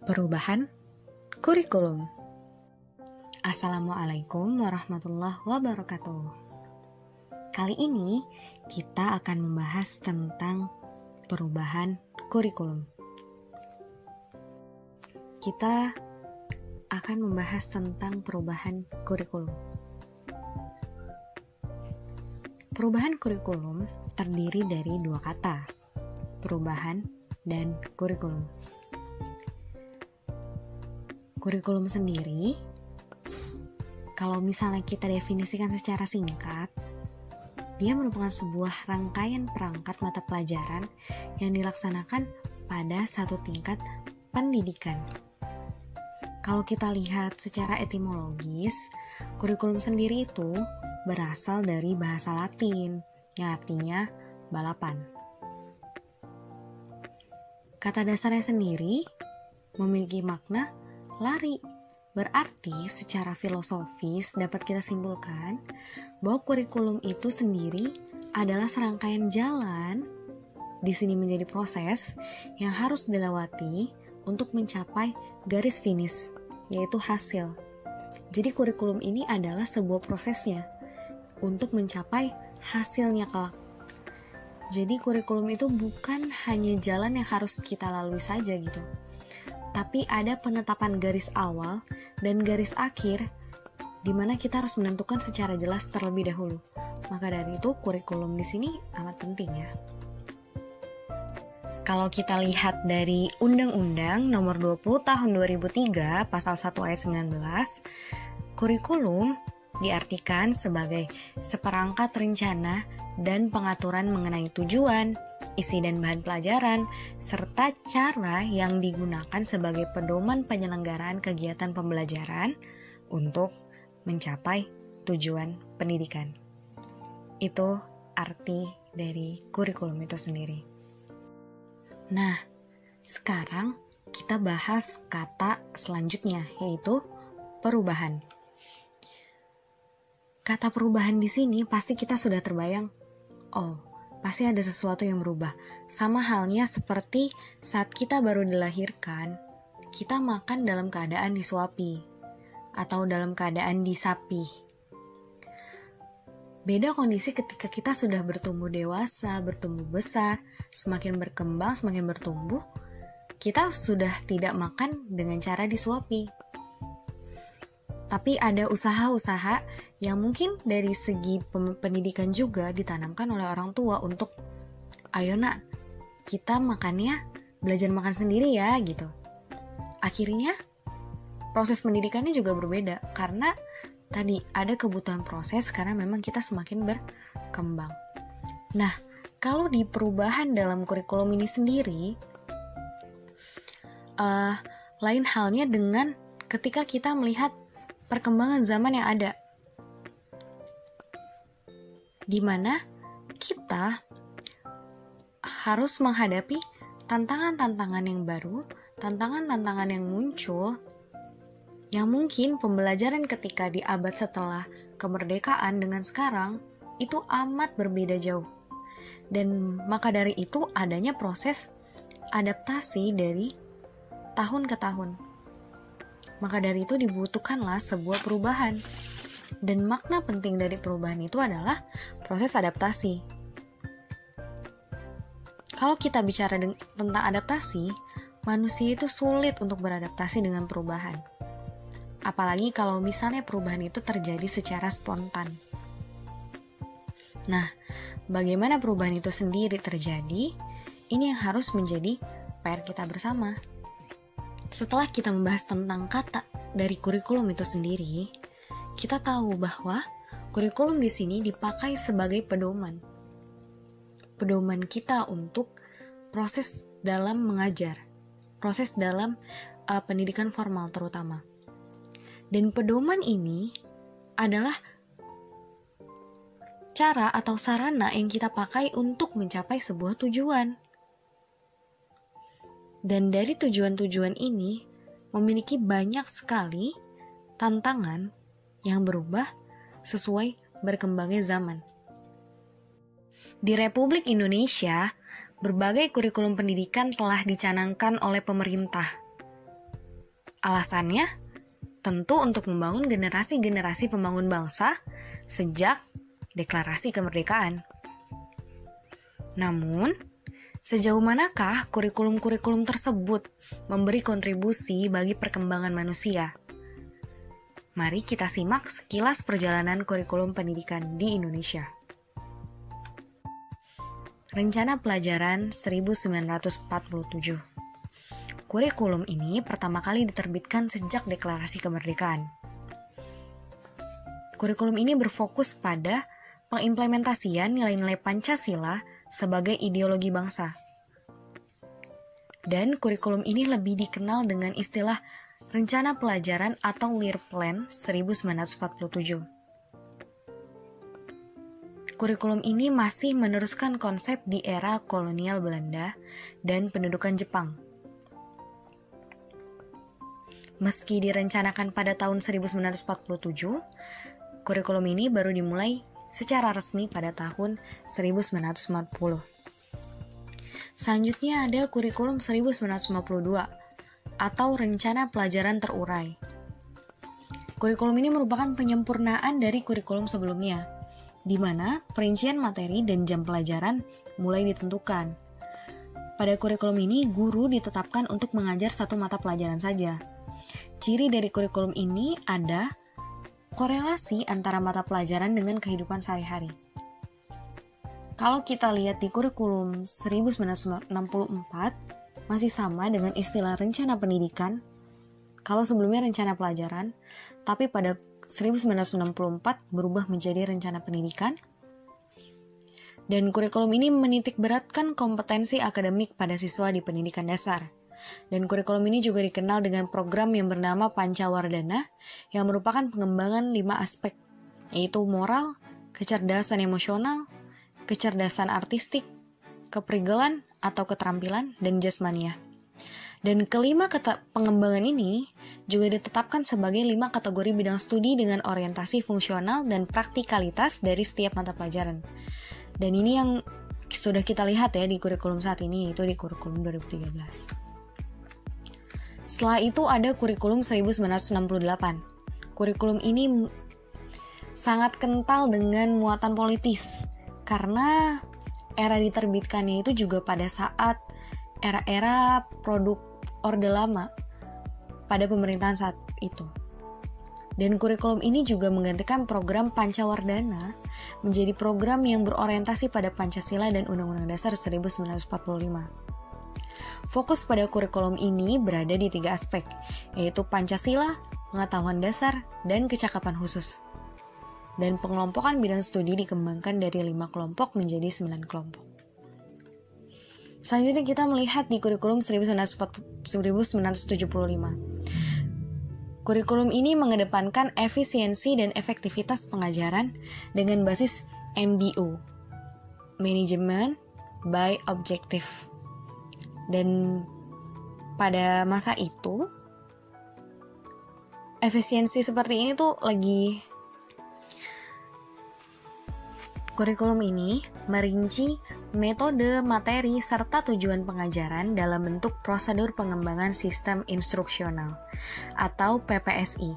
Perubahan kurikulum. Assalamualaikum warahmatullahi wabarakatuh. Kali ini kita akan membahas tentang perubahan kurikulum. Kita akan membahas tentang perubahan kurikulum. Perubahan kurikulum terdiri dari dua kata, perubahan dan kurikulum. Kurikulum sendiri, kalau misalnya kita definisikan secara singkat, dia merupakan sebuah rangkaian perangkat mata pelajaran yang dilaksanakan pada satu tingkat pendidikan. Kalau kita lihat secara etimologis, kurikulum sendiri itu berasal dari bahasa Latin yang artinya balapan. Kata dasarnya sendiri memiliki makna lari. Berarti secara filosofis dapat kita simpulkan bahwa kurikulum itu sendiri adalah serangkaian jalan, di sini menjadi proses yang harus dilewati untuk mencapai garis finish, yaitu hasil. Jadi kurikulum ini adalah sebuah prosesnya untuk mencapai hasilnya kelak. Jadi kurikulum itu bukan hanya jalan yang harus kita lalui saja gitu, tapi ada penetapan garis awal dan garis akhir di mana kita harus menentukan secara jelas terlebih dahulu. Maka dari itu kurikulum di sini amat penting ya. Kalau kita lihat dari Undang-Undang Nomor 20 Tahun 2003 Pasal 1 Ayat 19, kurikulum diartikan sebagai seperangkat rencana dan pengaturan mengenai tujuan, isi dan bahan pelajaran, serta cara yang digunakan sebagai pedoman penyelenggaraan kegiatan pembelajaran untuk mencapai tujuan pendidikan. Itu arti dari kurikulum itu sendiri. Nah, sekarang kita bahas kata selanjutnya, yaitu perubahan. Kata perubahan di sini pasti kita sudah terbayang, oh, pasti ada sesuatu yang berubah. Sama halnya seperti saat kita baru dilahirkan, kita makan dalam keadaan disuapi atau dalam keadaan disapi. Beda kondisi ketika kita sudah bertumbuh dewasa, bertumbuh besar, semakin berkembang, semakin bertumbuh, kita sudah tidak makan dengan cara disuapi. Tapi ada usaha-usaha yang mungkin dari segi pendidikan juga ditanamkan oleh orang tua untuk, ayo nak, kita makannya belajar makan sendiri ya gitu. Akhirnya proses pendidikannya juga berbeda karena tadi ada kebutuhan proses karena memang kita semakin berkembang. Nah, kalau di perubahan dalam kurikulum ini sendiri, lain halnya dengan ketika kita melihat perkembangan zaman yang ada, di mana kita harus menghadapi tantangan-tantangan yang baru, tantangan-tantangan yang muncul, yang mungkin pembelajaran ketika di abad setelah kemerdekaan dengan sekarang itu amat berbeda jauh. Dan maka dari itu adanya proses adaptasi dari tahun ke tahun. Maka dari itu dibutuhkanlah sebuah perubahan. Dan makna penting dari perubahan itu adalah proses adaptasi. Kalau kita bicara tentang adaptasi, manusia itu sulit untuk beradaptasi dengan perubahan. Apalagi kalau misalnya perubahan itu terjadi secara spontan. Nah, bagaimana perubahan itu sendiri terjadi? Ini yang harus menjadi PR kita bersama. Setelah kita membahas tentang kata dari kurikulum itu sendiri, kita tahu bahwa kurikulum di sini dipakai sebagai pedoman. Pedoman kita untuk proses dalam mengajar, proses dalam pendidikan formal terutama. Dan pedoman ini adalah cara atau sarana yang kita pakai untuk mencapai sebuah tujuan. Dan dari tujuan-tujuan ini memiliki banyak sekali tantangan yang berubah sesuai berkembangnya zaman. Di Republik Indonesia, berbagai kurikulum pendidikan telah dicanangkan oleh pemerintah. Alasannya tentu untuk membangun generasi-generasi pembangun bangsa sejak deklarasi kemerdekaan. Namun, sejauh manakah kurikulum-kurikulum tersebut memberi kontribusi bagi perkembangan manusia? Mari kita simak sekilas perjalanan kurikulum pendidikan di Indonesia. Rencana Pelajaran 1947. Kurikulum ini pertama kali diterbitkan sejak deklarasi kemerdekaan. Kurikulum ini berfokus pada pengimplementasian nilai-nilai Pancasila sebagai ideologi bangsa. Dan kurikulum ini lebih dikenal dengan istilah Rencana Pelajaran atau LIRPLAN 1947. Kurikulum ini masih meneruskan konsep di era kolonial Belanda dan pendudukan Jepang. Meski direncanakan pada tahun 1947, kurikulum ini baru dimulai secara resmi pada tahun 1950. Selanjutnya ada kurikulum 1952 atau Rencana Pelajaran Terurai. Kurikulum ini merupakan penyempurnaan dari kurikulum sebelumnya, di mana perincian materi dan jam pelajaran mulai ditentukan. Pada kurikulum ini, guru ditetapkan untuk mengajar satu mata pelajaran saja. Ciri dari kurikulum ini ada korelasi antara mata pelajaran dengan kehidupan sehari-hari. Kalau kita lihat di kurikulum 1964, masih sama dengan istilah rencana pendidikan, kalau sebelumnya rencana pelajaran, tapi pada 1964 berubah menjadi rencana pendidikan. Dan kurikulum ini menitik beratkan kompetensi akademik pada siswa di pendidikan dasar. Dan kurikulum ini juga dikenal dengan program yang bernama Pancawardhana, yang merupakan pengembangan 5 aspek, yaitu moral, kecerdasan emosional, kecerdasan artistik, keprigelan atau keterampilan, dan jasmania. Dan kelima pengembangan ini juga ditetapkan sebagai 5 kategori bidang studi dengan orientasi fungsional dan praktikalitas dari setiap mata pelajaran. Dan ini yang sudah kita lihat ya di kurikulum saat ini, yaitu di kurikulum 2013. Setelah itu ada kurikulum 1968. Kurikulum ini sangat kental dengan muatan politis, karena era diterbitkannya itu juga pada saat era-era produk Orde Lama pada pemerintahan saat itu. Dan kurikulum ini juga menggantikan program Pancawardhana menjadi program yang berorientasi pada Pancasila dan Undang-Undang Dasar 1945. Fokus pada kurikulum ini berada di 3 aspek, yaitu Pancasila, pengetahuan dasar, dan kecakapan khusus. Dan pengelompokan bidang studi dikembangkan dari 5 kelompok menjadi 9 kelompok. Selanjutnya kita melihat di kurikulum 1975. Kurikulum ini mengedepankan efisiensi dan efektivitas pengajaran dengan basis MBO, Management by Objective. Dan pada masa itu, efisiensi seperti ini tuh lagi. Kurikulum ini merinci metode, materi, serta tujuan pengajaran dalam bentuk prosedur pengembangan sistem instruksional atau PPSI.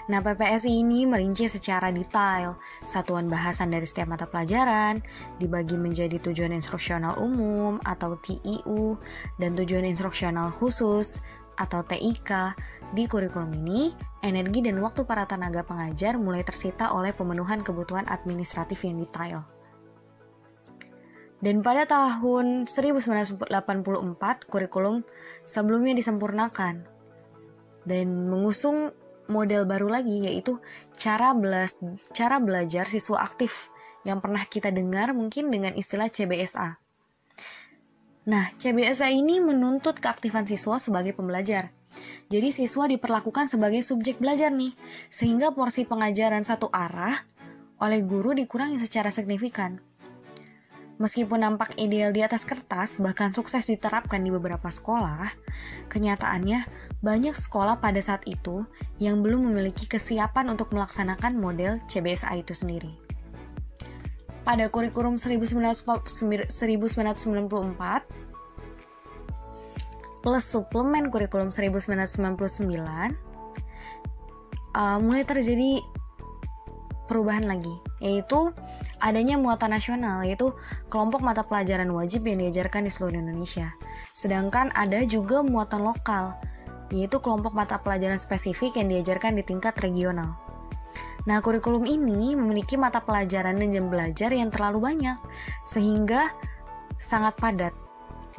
Nah, PPSI ini merinci secara detail satuan bahasan dari setiap mata pelajaran, dibagi menjadi tujuan instruksional umum atau TIU dan tujuan instruksional khusus atau TIK. Di kurikulum ini, energi dan waktu para tenaga pengajar mulai tersita oleh pemenuhan kebutuhan administratif yang detail. Dan pada tahun 1984, kurikulum sebelumnya disempurnakan dan mengusung model baru lagi, yaitu cara belajar siswa aktif yang pernah kita dengar mungkin dengan istilah CBSA. Nah, CBSA ini menuntut keaktifan siswa sebagai pembelajar. Jadi siswa diperlakukan sebagai subjek belajar nih, sehingga porsi pengajaran satu arah oleh guru dikurangi secara signifikan. Meskipun nampak ideal di atas kertas, bahkan sukses diterapkan di beberapa sekolah, kenyataannya banyak sekolah pada saat itu yang belum memiliki kesiapan untuk melaksanakan model CBSA itu sendiri. Pada kurikulum 1994, plus suplemen kurikulum 1999, mulai terjadi perubahan lagi, yaitu adanya muatan nasional, yaitu kelompok mata pelajaran wajib yang diajarkan di seluruh Indonesia. Sedangkan ada juga muatan lokal, yaitu kelompok mata pelajaran spesifik yang diajarkan di tingkat regional. Nah, kurikulum ini memiliki mata pelajaran dan jam belajar yang terlalu banyak, sehingga sangat padat.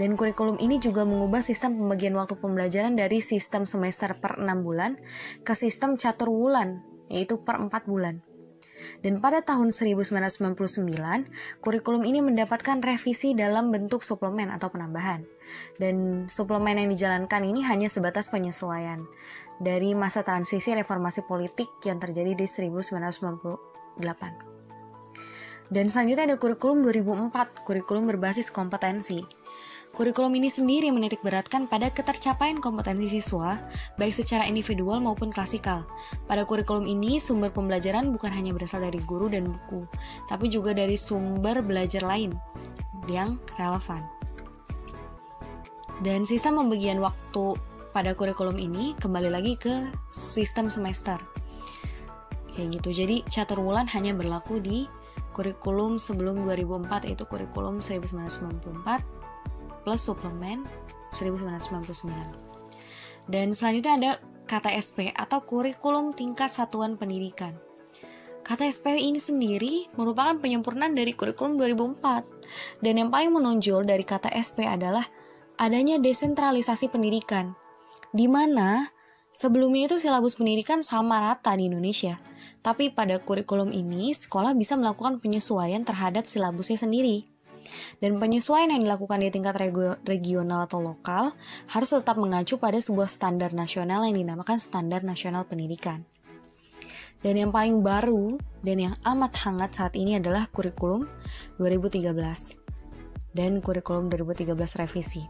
Dan kurikulum ini juga mengubah sistem pembagian waktu pembelajaran dari sistem semester per 6 bulan ke sistem catur wulan, yaitu per 4 bulan. Dan pada tahun 1999, kurikulum ini mendapatkan revisi dalam bentuk suplemen atau penambahan. Dan suplemen yang dijalankan ini hanya sebatas penyesuaian dari masa transisi reformasi politik yang terjadi di 1998. Dan selanjutnya ada kurikulum 2004, kurikulum berbasis kompetensi. Kurikulum ini sendiri menitik beratkan pada ketercapaian kompetensi siswa, baik secara individual maupun klasikal. Pada kurikulum ini, sumber pembelajaran bukan hanya berasal dari guru dan buku, tapi juga dari sumber belajar lain yang relevan. Dan sistem pembagian waktu pada kurikulum ini kembali lagi ke sistem semester. Kayak gitu. Jadi catur wulan hanya berlaku di kurikulum sebelum 2004, yaitu kurikulum 1994 plus suplemen 1999. Dan selanjutnya ada KTSP atau kurikulum tingkat satuan pendidikan. KTSP ini sendiri merupakan penyempurnaan dari kurikulum 2004. Dan yang paling menonjol dari KTSP adalah adanya desentralisasi pendidikan, di mana sebelumnya itu silabus pendidikan sama rata di Indonesia. Tapi pada kurikulum ini, sekolah bisa melakukan penyesuaian terhadap silabusnya sendiri. Dan penyesuaian yang dilakukan di tingkat regional atau lokal harus tetap mengacu pada sebuah standar nasional yang dinamakan Standar Nasional Pendidikan. Dan yang paling baru dan yang amat hangat saat ini adalah kurikulum 2013 dan kurikulum 2013 revisi.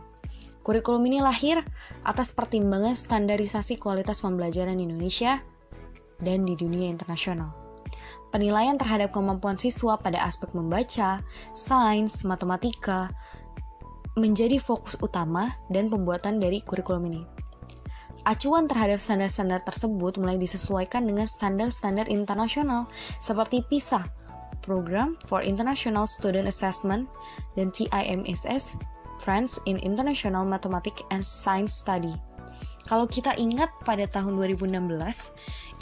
Kurikulum ini lahir atas pertimbangan standarisasi kualitas pembelajaran di Indonesia dan di dunia internasional. Penilaian terhadap kemampuan siswa pada aspek membaca, sains, matematika menjadi fokus utama dan pembuatan dari kurikulum ini. Acuan terhadap standar-standar tersebut mulai disesuaikan dengan standar-standar internasional seperti PISA, Program for International Student Assessment, dan TIMSS, France in International Mathematics and Science Study. Kalau kita ingat pada tahun 2016,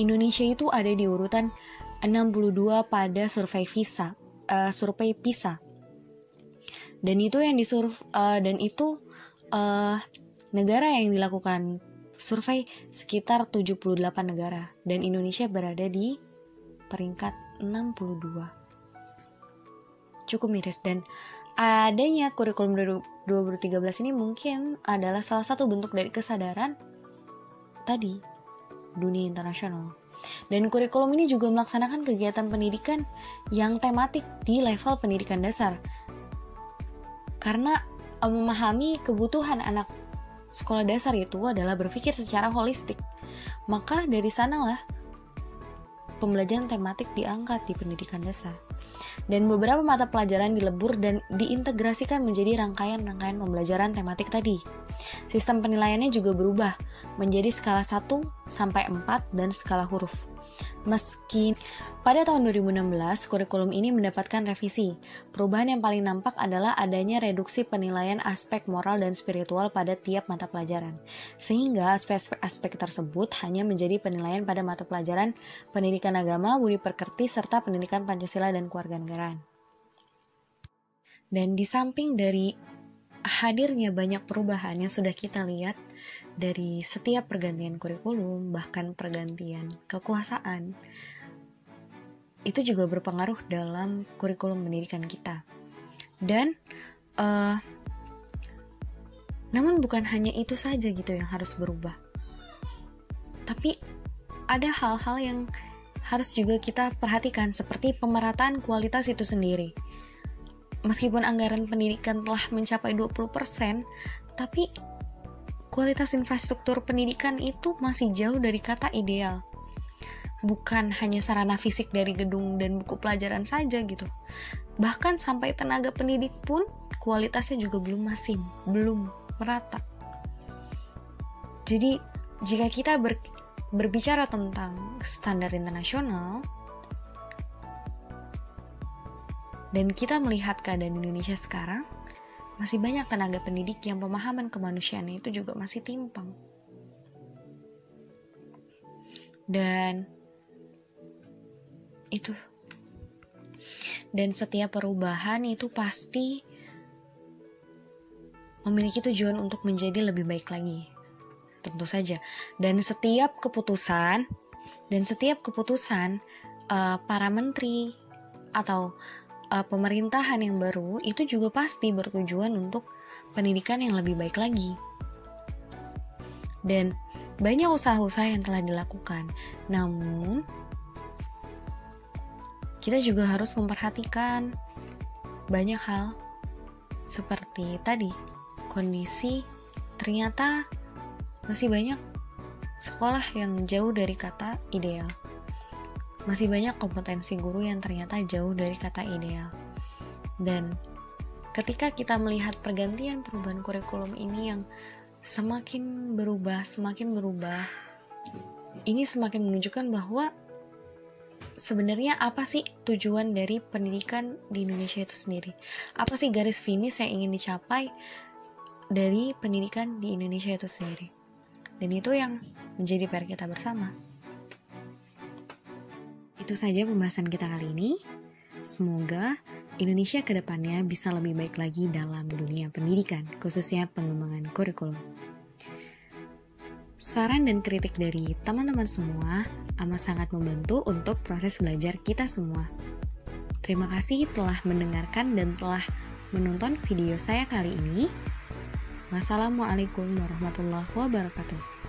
Indonesia itu ada di urutan 62 pada survei PISA. Dan itu yang negara yang dilakukan survei sekitar 78 negara dan Indonesia berada di peringkat 62. Cukup miris, dan adanya kurikulum 2013 ini mungkin adalah salah satu bentuk dari kesadaran tadi dunia internasional. Dan kurikulum ini juga melaksanakan kegiatan pendidikan yang tematik di level pendidikan dasar. Karena memahami kebutuhan anak sekolah dasar itu adalah berpikir secara holistik. Maka dari sanalah pembelajaran tematik diangkat di pendidikan dasar. Dan beberapa mata pelajaran dilebur dan diintegrasikan menjadi rangkaian-rangkaian pembelajaran tematik tadi. Sistem penilaiannya juga berubah menjadi skala 1 sampai 4 dan skala huruf. Meski pada tahun 2016 kurikulum ini mendapatkan revisi, perubahan yang paling nampak adalah adanya reduksi penilaian aspek moral dan spiritual pada tiap mata pelajaran, sehingga aspek-aspek tersebut hanya menjadi penilaian pada mata pelajaran pendidikan agama, budi pekerti, serta pendidikan Pancasila dan kewarganegaraan. Dan di samping dari hadirnya banyak perubahan yang sudah kita lihat dari setiap pergantian kurikulum, bahkan pergantian kekuasaan, itu juga berpengaruh dalam kurikulum pendidikan kita. Dan namun bukan hanya itu saja gitu yang harus berubah, tapi ada hal-hal yang harus juga kita perhatikan, seperti pemerataan kualitas itu sendiri. Meskipun anggaran pendidikan telah mencapai 20%, tapi kualitas infrastruktur pendidikan itu masih jauh dari kata ideal. Bukan hanya sarana fisik dari gedung dan buku pelajaran saja gitu. Bahkan sampai tenaga pendidik pun kualitasnya juga belum merata. Jadi jika kita berbicara tentang standar internasional dan kita melihat keadaan Indonesia sekarang, masih banyak tenaga pendidik yang pemahaman kemanusiaannya itu juga masih timpang. Dan setiap perubahan itu pasti memiliki tujuan untuk menjadi lebih baik lagi. Tentu saja. Dan setiap keputusan para menteri atau pemerintahan yang baru itu juga pasti bertujuan untuk pendidikan yang lebih baik lagi. Dan banyak usaha-usaha yang telah dilakukan. Namun kita juga harus memperhatikan banyak hal seperti tadi, kondisi ternyata masih banyak sekolah yang jauh dari kata ideal. Masih banyak kompetensi guru yang ternyata jauh dari kata ideal. Dan ketika kita melihat pergantian perubahan kurikulum ini yang semakin berubah, ini semakin menunjukkan bahwa sebenarnya apa sih tujuan dari pendidikan di Indonesia itu sendiri? Apa sih garis finish yang ingin dicapai dari pendidikan di Indonesia itu sendiri? Dan itu yang menjadi PR kita bersama. Itu saja pembahasan kita kali ini. Semoga Indonesia ke depannya bisa lebih baik lagi dalam dunia pendidikan, khususnya pengembangan kurikulum. Saran dan kritik dari teman-teman semua amat sangat membantu untuk proses belajar kita semua. Terima kasih telah mendengarkan dan telah menonton video saya kali ini. Wassalamualaikum warahmatullahi wabarakatuh.